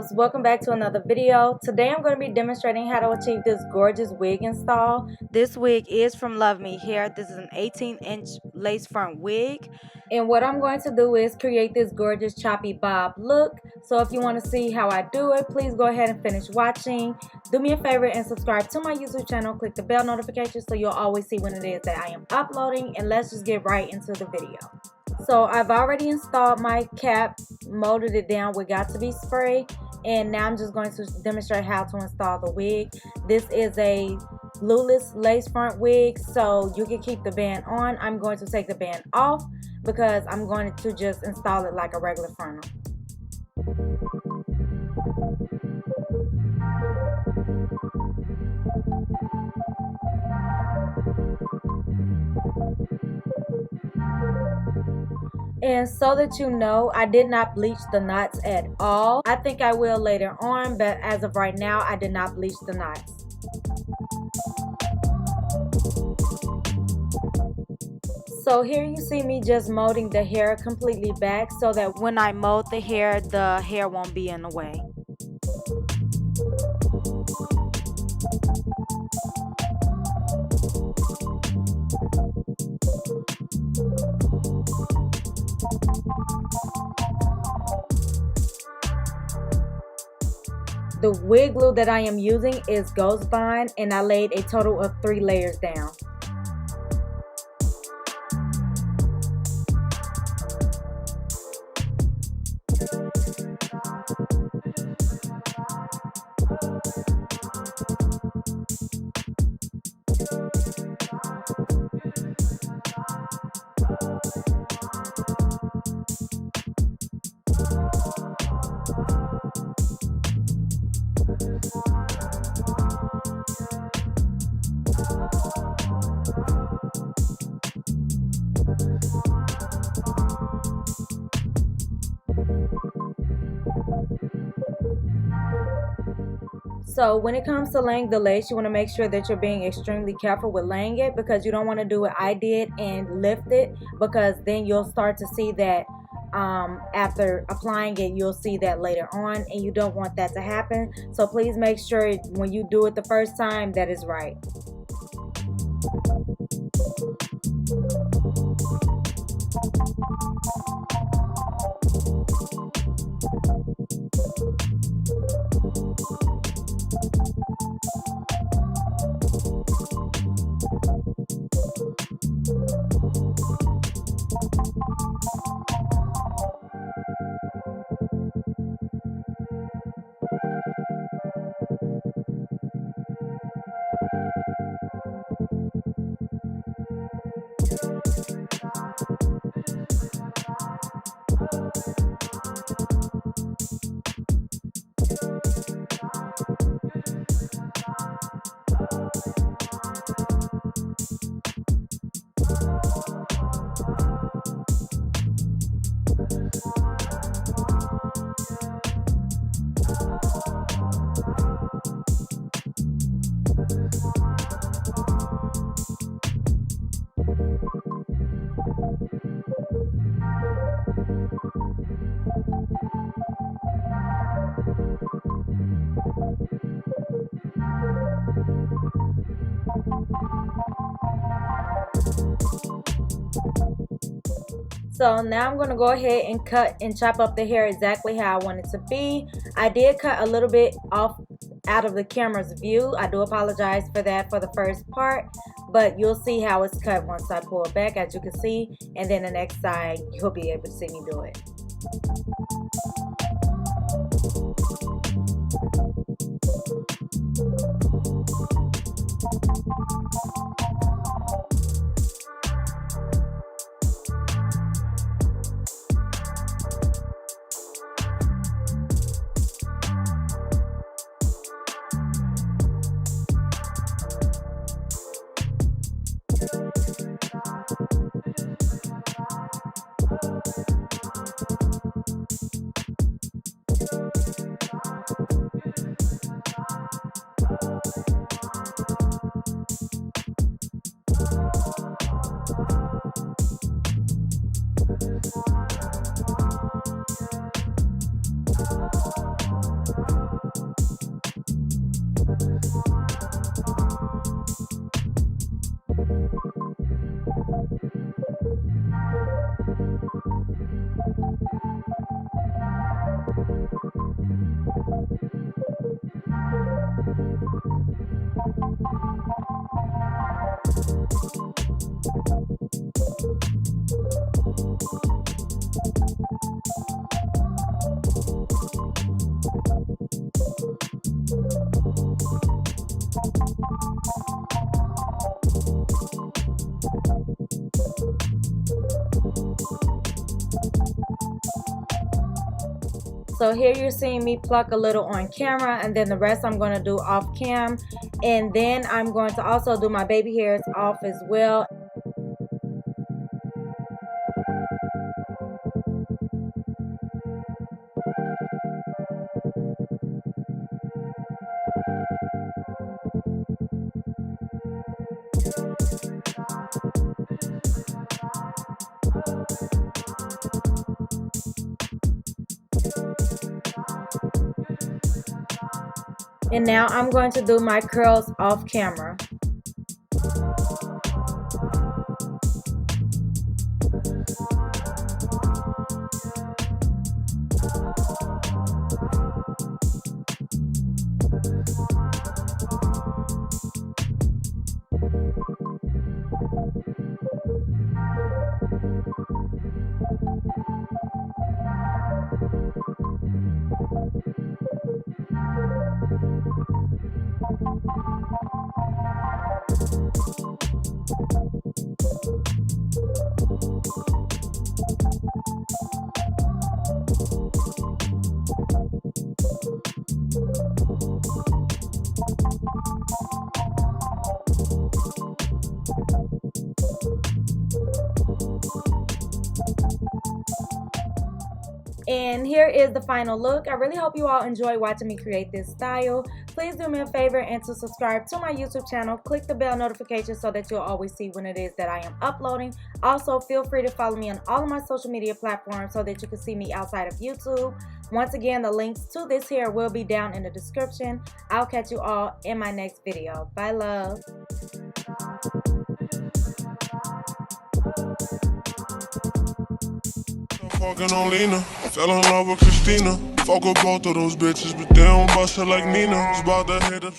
loves, welcome back to another video. Today I'm going to be demonstrating how to achieve this gorgeous wig install. This wig is from Luvme Hair. This is an 18-inch lace front wig, and what I'm going to do is create this gorgeous choppy bob look. So if you want to see how I do it, please go ahead and finish watching. Do me a favor and subscribe to my YouTube channel. Click the bell notification so you'll always see when it is that I am uploading, and let's just get right into the video. So I've already installed my cap, molded it down with Got To Be spray, and now I'm just going to demonstrate how to install the wig. This is a glueless lace front wig, so you can keep the band on. I'm going to take the band off because I'm going to just install it like a regular frontal. And so that you know, I did not bleach the knots at all. I think I will later on, but as of right now, I did not bleach the knots. So here you see me just molding the hair completely back so that when I mold the hair won't be in the way. The wig glue that I am using is Ghost Bond, and I laid a total of 3 layers down. So when it comes to laying the lace, you want to make sure that you're being extremely careful with laying it, because you don't want to do what I did and lift it, because then you'll start to see that after applying it, you'll see that later on, and you don't want that to happen. So please make sure when you do it the first time that is right. So now I'm going to go ahead and cut and chop up the hair exactly how I want it to be. I did cut a little bit off out of the camera's view. I do apologize for that for the first part, but you'll see how it's cut once I pull it back, as you can see, and then the next side you'll be able to see me do it. So here you're seeing me pluck a little on camera, and then the rest I'm going to do off cam. And then I'm going to also do my baby hairs off as well. And now I'm going to do my curls off camera. And here is the final look. I really hope you all enjoy watching me create this style. Please do me a favor and to subscribe to my YouTube channel. Click the bell notification so that you'll always see when it is that I am uploading. Also, feel free to follow me on all of my social media platforms so that you can see me outside of YouTube. Once again, the links to this hair will be down in the description. I'll catch you all in my next video. Bye, love. Fucking on Lena, fell in love with Christina. Fuck with both of those bitches, but they don't bust her like Nina. It's about to hit up.